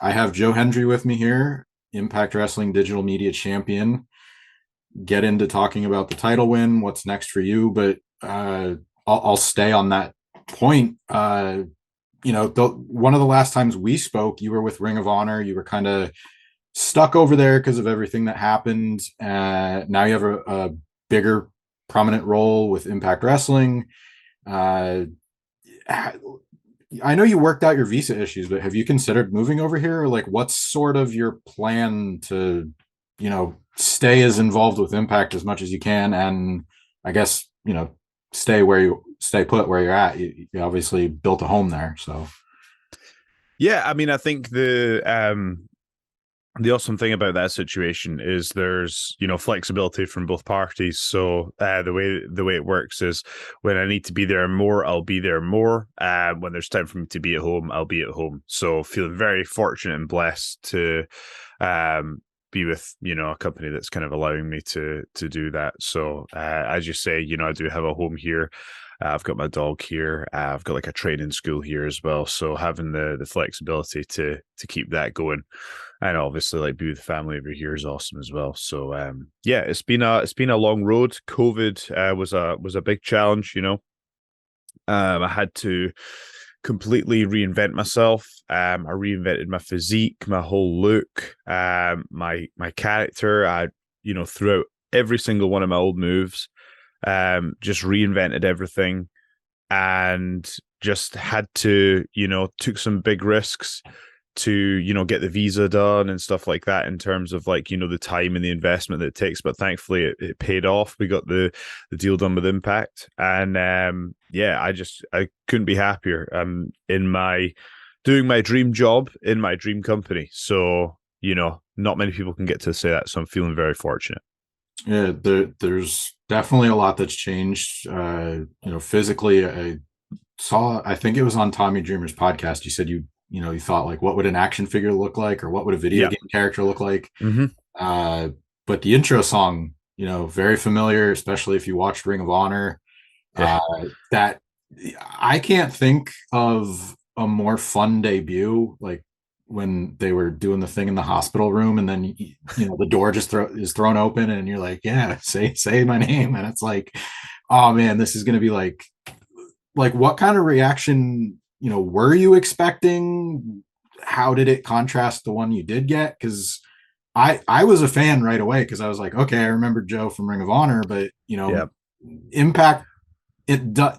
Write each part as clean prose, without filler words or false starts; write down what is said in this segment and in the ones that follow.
I have Joe Hendry with me here, Impact Wrestling Digital Media Champion. Get into talking about the title win, what's next for you, but I'll stay on that point. One of the last times we spoke, you were with Ring of Honor. You were kind of stuck over there because of everything that happened. Now you have a bigger, prominent role with Impact Wrestling. Uh, I know you worked out your visa issues, but have you considered moving over here? Like, what's sort of your plan to, stay as involved with Impact as much as you can, and I guess stay put where you're at. You obviously built a home there, so. Yeah, I mean, I think the awesome thing about that situation is there's flexibility from both parties. So the way it works is when I need to be there more, I'll be there more. When there's time for me to be at home, I'll be at home. So feeling very fortunate and blessed to be with a company that's kind of allowing me to do that. So as you say, I do have a home here. I've got my dog here. I've got like a training school here as well. So having the flexibility to keep that going, and obviously like be with the family over here is awesome as well. So yeah, it's been a long road. COVID was a big challenge. I had to completely reinvent myself. I reinvented my physique, my whole look, my character. I throughout every single one of my old moves, just reinvented everything, and just had to took some big risks to get the visa done and stuff like that, in terms of like the time and the investment that it takes. But thankfully it paid off. We got the deal done with Impact, and yeah, I couldn't be happier. I'm in my doing my dream job in my dream company. So not many people can get to say that, so I'm feeling very fortunate. Yeah, there's definitely a lot that's changed. Physically, I think it was on Tommy Dreamer's podcast. You said you thought like, what would an action figure look like, or what would a video Yeah. game character look like? Mm-hmm. Uh, but the intro song, very familiar, especially if you watched Ring of Honor. Yeah. Uh, that I can't think of a more fun debut, like when they were doing the thing in the hospital room, and then the door just is thrown open, and you're like, yeah, say my name, and it's like, oh man, this is gonna be like what kind of reaction were you expecting? How did it contrast the one you did get? Because I was a fan right away, because I was like, okay, I remember Joe from Ring of Honor, but Yeah. Impact it does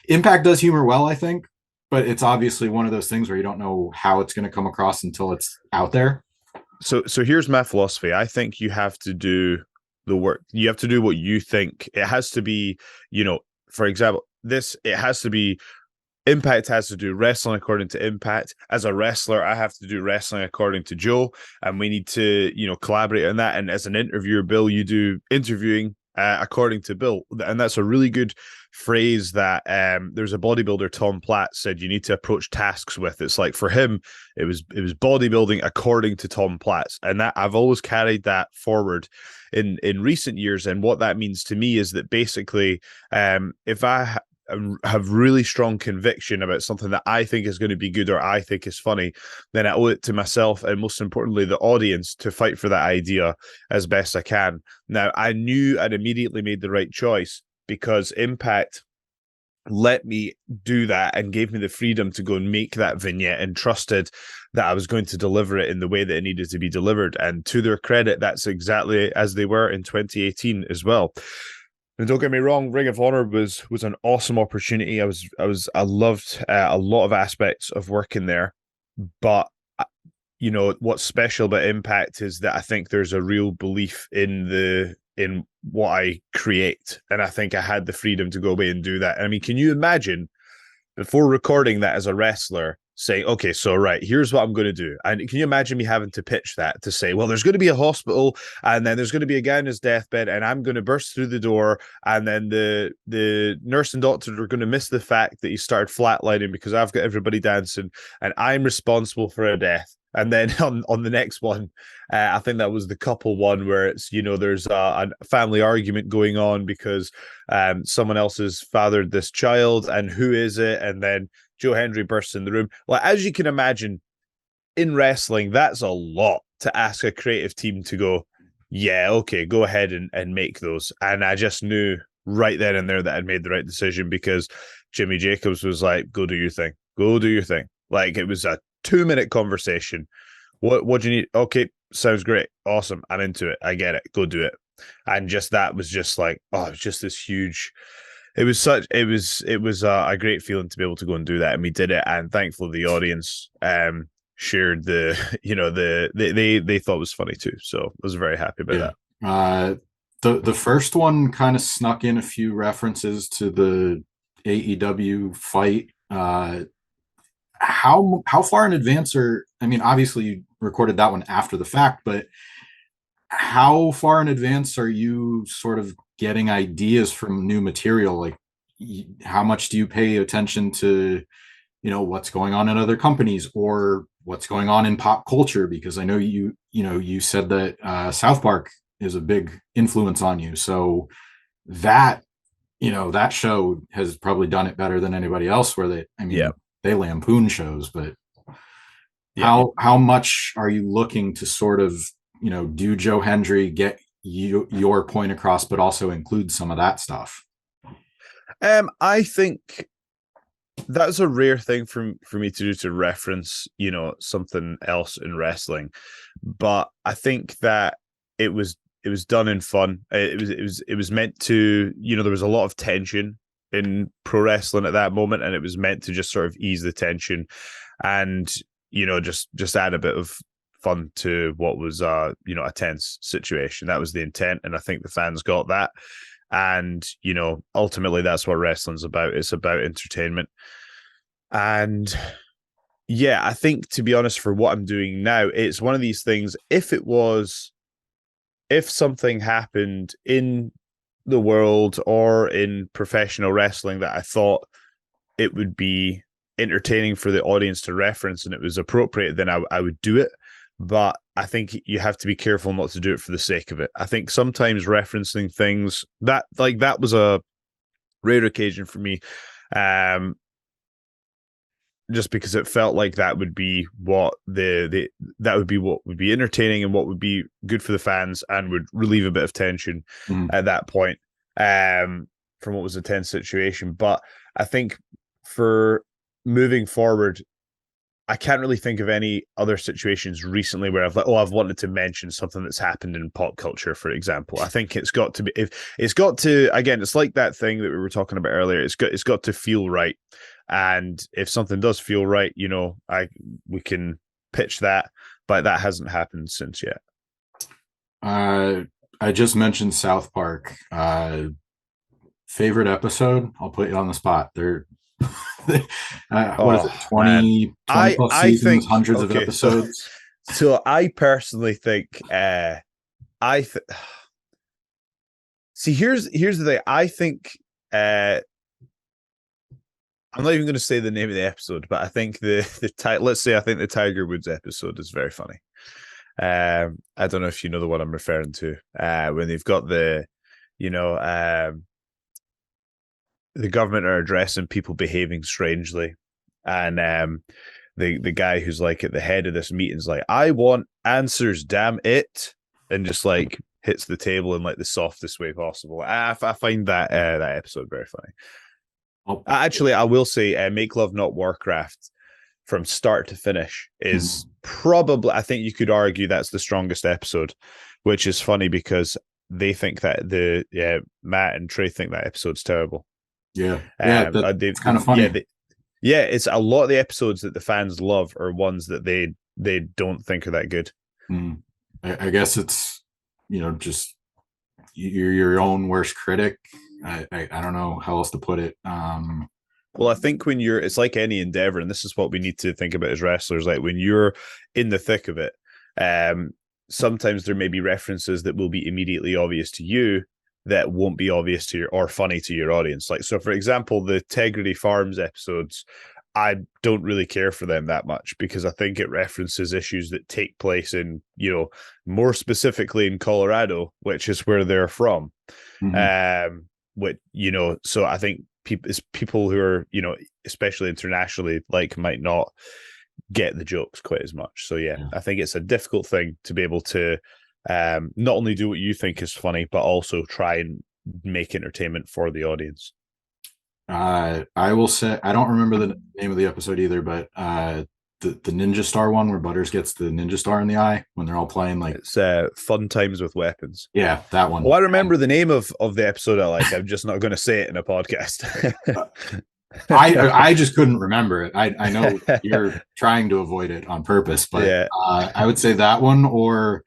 Impact does humor well, I think, but it's obviously one of those things where you don't know how it's going to come across until it's out there. So here's my philosophy. I think you have to do the work. You have to do what you think. It has to be, for example, it has to be Impact has to do wrestling according to Impact. As a wrestler, I have to do wrestling according to Joe, and we need to, collaborate on that. And as an interviewer, Bill, you do interviewing according to Bill, and that's a really good phrase that there's a bodybuilder, Tom Platt, said you need to approach tasks with. It's like for him, it was bodybuilding according to Tom Platt, and that I've always carried that forward in recent years. And what that means to me is that basically, if I have really strong conviction about something that I think is going to be good or I think is funny, then I owe it to myself and most importantly the audience to fight for that idea as best I can. Now, I knew I'd immediately made the right choice because Impact let me do that and gave me the freedom to go and make that vignette and trusted that I was going to deliver it in the way that it needed to be delivered. And to their credit, that's exactly as they were in 2018 as well. And don't get me wrong, Ring of Honor was an awesome opportunity. I loved a lot of aspects of working there, but what's special about Impact is that I think there's a real belief in what I create, and I think I had the freedom to go away and do that. I mean, can you imagine before recording that as a wrestler saying, okay, so right, here's what I'm going to do. And can you imagine me having to pitch that to say, well, there's going to be a hospital and then there's going to be a guy in his deathbed and I'm going to burst through the door and then the nurse and doctor are going to miss the fact that he started flatlining because I've got everybody dancing and I'm responsible for a death. And then on the next one, I think that was the couple one where it's, there's a family argument going on because someone else has fathered this child and who is it? And then Joe Hendry bursts in the room. Well, as you can imagine, in wrestling, that's a lot to ask a creative team to go, yeah, okay, go ahead and make those. And I just knew right then and there that I'd made the right decision, because Jimmy Jacobs was like, go do your thing. Go do your thing. Like, it was a 2-minute conversation. What do you need? Okay, sounds great. Awesome. I'm into it. I get it. Go do it. And just that was just like, oh, it was just this huge. It was a great feeling to be able to go and do that, and we did it. And thankfully, the audience shared the they thought it was funny too. So I was very happy about Yeah. that. The first one kind of snuck in a few references to the AEW fight. How far in advance are, I mean, obviously you recorded that one after the fact, but how far in advance are you sort of getting ideas from new material? Like, how much do you pay attention to, what's going on in other companies or what's going on in pop culture? Because I know you said that South Park is a big influence on you. So that, that show has probably done it better than anybody else, where I Yeah, mean, they lampoon shows, but yeah. how much are you looking to sort of, do Joe Hendry, get your point across, but also include some of that stuff? I think that's a rare thing for me to do, to reference, something else in wrestling. But I think that it was done in fun. It was meant to, there was a lot of tension in pro wrestling at that moment, and it was meant to just sort of ease the tension and, just add a bit of fun to what was a tense situation. That was the intent, and I think the fans got that. And ultimately that's what wrestling's about. It's about entertainment. And yeah, I think, to be honest, for what I'm doing now, it's one of these things. If something happened in the world or in professional wrestling that I thought it would be entertaining for the audience to reference and it was appropriate, then I would do it. But I think you have to be careful not to do it for the sake of it. I think sometimes referencing things that was a rare occasion for me, just because it felt like that would be what that would be what would be entertaining and what would be good for the fans and would relieve a bit of tension Mm. at that point, from what was a tense situation. But I think for moving forward, I can't really think of any other situations recently where I've wanted to mention something that's happened in pop culture, for example. I think it's got to be, if it's got to, again, it's like that thing that we were talking about earlier. It's got to feel right. And if something does feel right, we can pitch that, but that hasn't happened since yet. I just mentioned South Park. Favorite episode? I'll put you on the spot. They're what is it, Oh man. 20 I plus I seasons, think hundreds of okay, episodes? so I personally think I th- see here's the thing. I think I'm not even going to say the name of the episode, but I think let's say I think the Tiger Woods episode is very funny. I don't know if you know the one I'm referring to. When they've got you know, the government are addressing people behaving strangely, and the guy who's like at the head of this meeting's like, "I want answers, damn it," and just like hits the table in like the softest way possible. I find that episode very funny. Oh, Actually, I will say, Make Love Not Warcraft, from start to finish, is mhm. probably, I think you could argue that's the strongest episode, which is funny because they think that Matt and Trey think that episode's terrible. Yeah, yeah, that's kind of Yeah, funny. yeah, it's a lot of the episodes that the fans love are ones that they don't think are that good. Mm. I guess it's, just you're your own worst critic. I don't know how else to put it. Well, I think it's like any endeavor, and this is what we need to think about as wrestlers. Like when you're in the thick of it, um, sometimes there may be references that will be immediately obvious to you that won't be obvious to or funny to your audience. Like, so for example, the Tegrity Farms episodes, I don't really care for them that much because I think it references issues that take place in, more specifically in Colorado, which is where they're from. Mhm. So I think people who are, especially internationally, like might not get the jokes quite as much. So yeah, Yeah. I think it's a difficult thing to be able to not only do what you think is funny, but also try and make entertainment for the audience. I will say I don't remember the name of the episode either, but the Ninja Star one where Butters gets the Ninja Star in the eye when they're all playing like It's fun times with weapons. yeah, that Oh, one. I remember the name of the episode I like. I'm just not going to say it in a podcast. I just couldn't remember it. I know you're trying to avoid it on purpose, but Yeah, I would say that one or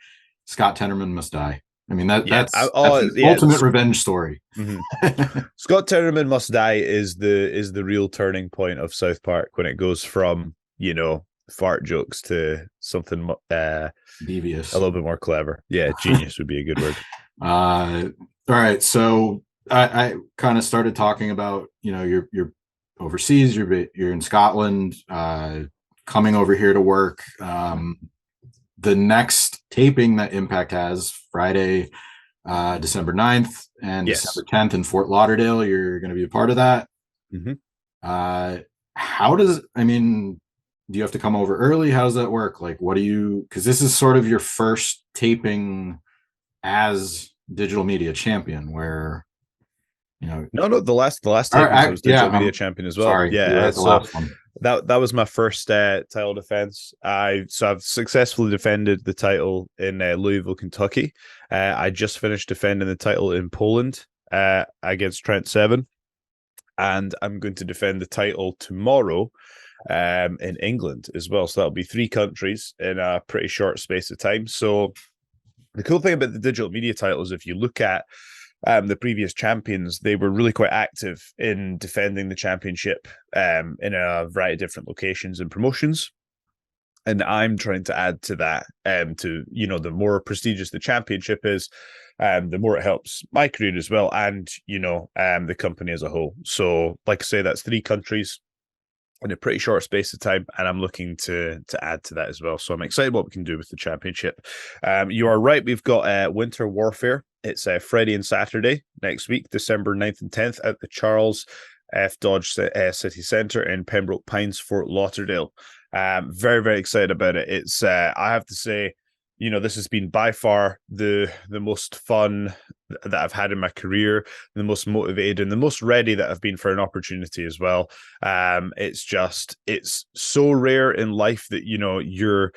Scott Tenorman Must Die. I mean yeah. that's Oh, the yeah. ultimate revenge story. Mhm. Scott Tenorman Must Die is the real turning point of South Park when it goes from fart jokes to something a Devious. little bit more clever. Yeah, genius would be a good word. All right, so I kind of started talking about you're overseas, you're in Scotland, coming over here to work. The next taping that Impact has Friday, December 9th and Yes. December 10th in Fort Lauderdale. You're going to be a part of that. Mm-hmm. Uh, how does, I mean, do you have to come over early? How does that work? Like, what do you, because this is sort of your first taping as digital media champion where, you know, No, the last all tapings I right, was yeah, digital media I'm champion as well. sorry, you were Yeah, at the so last one. that was my first title defense. I've successfully defended the title in Louisville, Kentucky. I just finished defending the title in Poland against Trent Seven, and I'm going to defend the title tomorrow in England as well. So that'll be 3 countries in a pretty short space of time. So the cool thing about the digital media titles, if you look at the previous champions, they were really quite active in defending the championship in a variety of different locations and promotions. And I'm trying to add to that. The more prestigious the championship is, the more it helps my career as well, and the company as a whole. So, like I say, that's 3 countries in a pretty short space of time, and I'm looking to add to that as well. So I'm excited what we can do with the championship. You are right, we've got Winter Warfare. It's Friday and Saturday next week, December 9th and 10th at the Charles F. Dodge City Centre in Pembroke Pines, Fort Lauderdale. Very, very excited about it. It's I have to say, this has been by far the most fun that I've had in my career, the most motivated and the most ready that I've been for an opportunity as well. It's so rare in life that you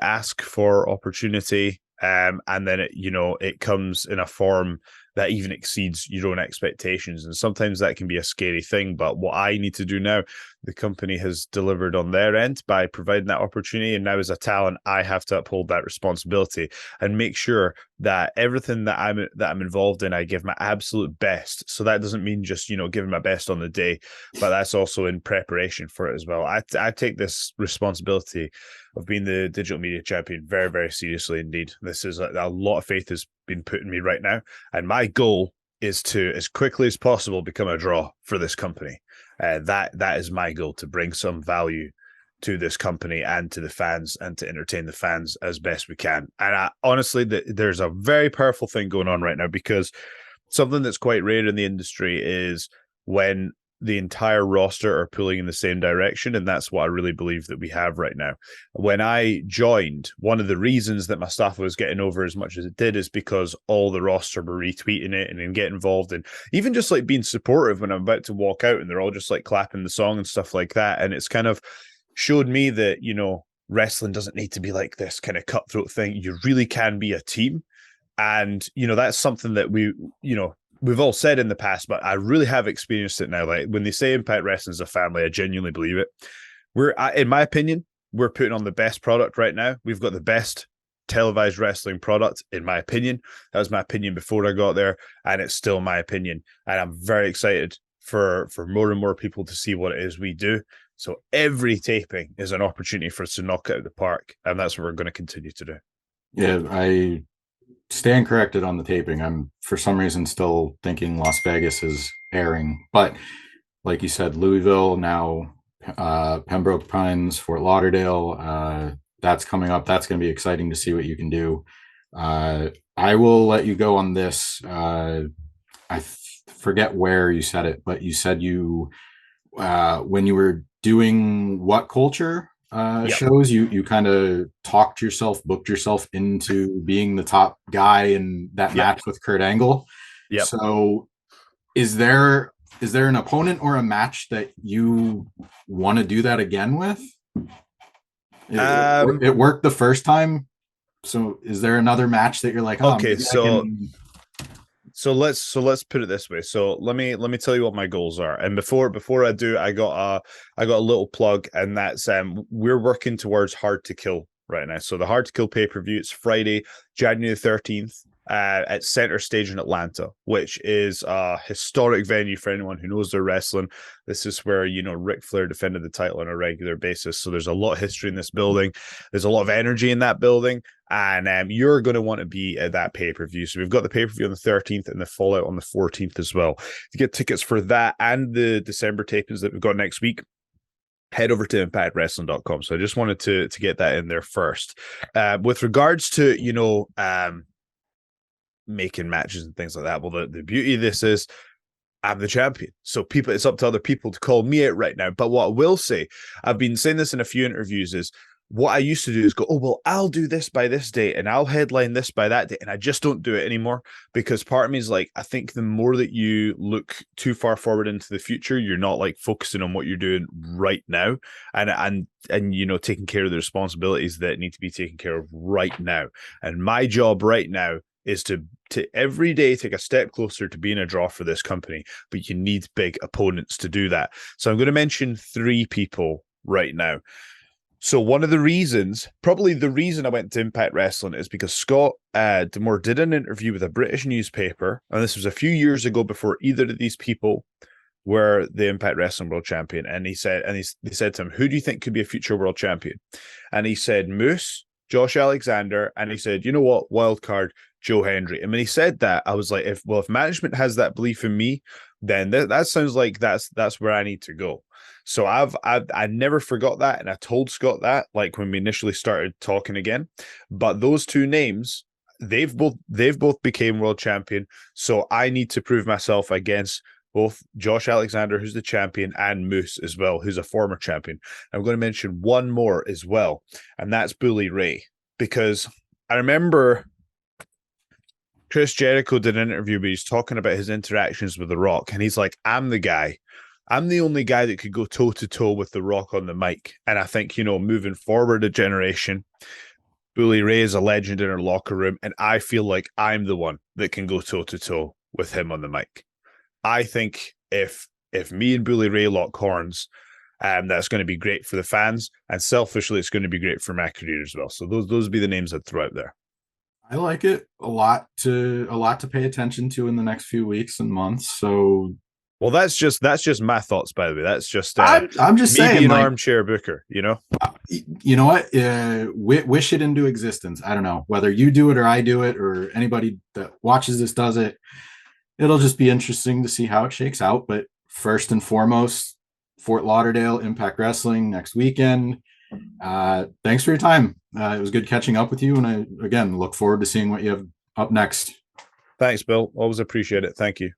ask for opportunity, and then it comes in a form that even exceeds your own expectations, and sometimes that can be a scary thing. But what I need to do now, the company has delivered on their end by providing that opportunity, and now as a talent, I have to uphold that responsibility and make sure that everything that I'm involved in, I give my absolute best. So that doesn't mean just giving my best on the day, but that's also in preparation for it as well. I take this responsibility of being the digital media champion very, very seriously indeed. This is a lot of faith has been put in me right now, and my goal is to, as quickly as possible, become a draw for this company. That is my goal, to bring some value to this company and to the fans and to entertain the fans as best we can. And honestly, there's a very powerful thing going on right now, because something that's quite rare in the industry is when the entire roster are pulling in the same direction. And that's what I really believe that we have right now. When I joined, one of the reasons that my stuff was getting over as much as it did is because all the roster were retweeting it and getting involved, and even just like being supportive when I'm about to walk out and they're all just like clapping the song and stuff like that. And it's kind of showed me that, wrestling doesn't need to be like this kind of cutthroat thing. You really can be a team. And, that's something that we've all said in the past, but I really have experienced it now. Like when they say Impact Wrestling is a family, I genuinely believe it. In my opinion, we're putting on the best product right now. We've got the best televised wrestling product, in my opinion. That was my opinion before I got there, and it's still my opinion. And I'm very excited for more and more people to see what it is we do. So every taping is an opportunity for us to knock it out of the park, and that's what we're going to continue to do. Yeah, I stand corrected on the taping. I'm for some reason still thinking Las Vegas is airing, but like you said, Louisville now, Pembroke Pines, Fort Lauderdale. That's coming up. That's going to be exciting to see what you can do. I will let you go on this. Forget where you said it, but you said you when you were doing what culture Yep, shows, you kind of talked yourself, booked yourself into being the top guy in that yep, match with Kurt Angle. yep. So is there an opponent or a match that you want to do that again with? Um, It worked the first time. So is there another match that you're like, oh, okay, maybe I can? let's put it this way. So let me tell you what my goals are. And before I do, I got a little plug, and that's we're working towards Hard to Kill right now. So the Hard to Kill pay-per-view, it's Friday, January 13th. At Center Stage in Atlanta, which is a historic venue for anyone who knows their wrestling. This is where, Ric Flair defended the title on a regular basis. So there's a lot of history in this building. There's a lot of energy in that building. And you're going to want to be at that pay-per-view. So we've got the pay-per-view on the 13th and the Fallout on the 14th as well. To get tickets for that and the December tapings that we've got next week, head over to impactwrestling.com. So I just wanted to get that in there first. With regards to, making matches and things like that, well, the beauty of this is I'm the champion. So it's up to other people to call me out right now. But what I will say, I've been saying this in a few interviews, is what I used to do is go, oh, well, I'll do this by this date and I'll headline this by that date. And I just don't do it anymore, because part of me is like, I think the more that you look too far forward into the future, you're not like focusing on what you're doing right now and taking care of the responsibilities that need to be taken care of right now. And my job right now is to every day take a step closer to being a draw for this company, but you need big opponents to do that. So I'm going to mention 3 people right now. So one of the reasons, probably the reason I went to Impact Wrestling, is because Scott D'Amore did an interview with a British newspaper, and this was a few years ago before either of these people were the Impact Wrestling World Champion. And they said to him, who do you think could be a future world champion? And he said Moose, Josh Alexander, and he said, you know what, wild card, Joe Hendry. And when he said that, I was like, if management has that belief in me, then that sounds like that's where I need to go. So I never forgot that, and I told Scott that, like, when we initially started talking again. But those 2 names, they've both became world champion. So I need to prove myself against both Josh Alexander, who's the champion, and Moose as well, who's a former champion. I'm going to mention one more as well, and that's Bully Ray, because I remember Chris Jericho did an interview where he's talking about his interactions with The Rock, and he's like, I'm the only guy that could go toe to toe with The Rock on the mic. And I think, moving forward a generation, Bully Ray is a legend in our locker room, and I feel like I'm the one that can go toe to toe with him on the mic. I think if me and Bully Ray lock horns, that's going to be great for the fans, and selfishly, it's going to be great for my career as well. So those would be the names I'd throw out there. I like it a lot to pay attention to in the next few weeks and months. So, well, that's just my thoughts, by the way. That's just I'm just me saying, being like, armchair booker, you know what? Wish it into existence. I don't know whether you do it or I do it or anybody that watches this does it. It'll just be interesting to see how it shakes out. But first and foremost, Fort Lauderdale Impact Wrestling next weekend. Thanks for your time. It was good catching up with you, and I again look forward to seeing what you have up next. Thanks, Bill. Always appreciate it. Thank you.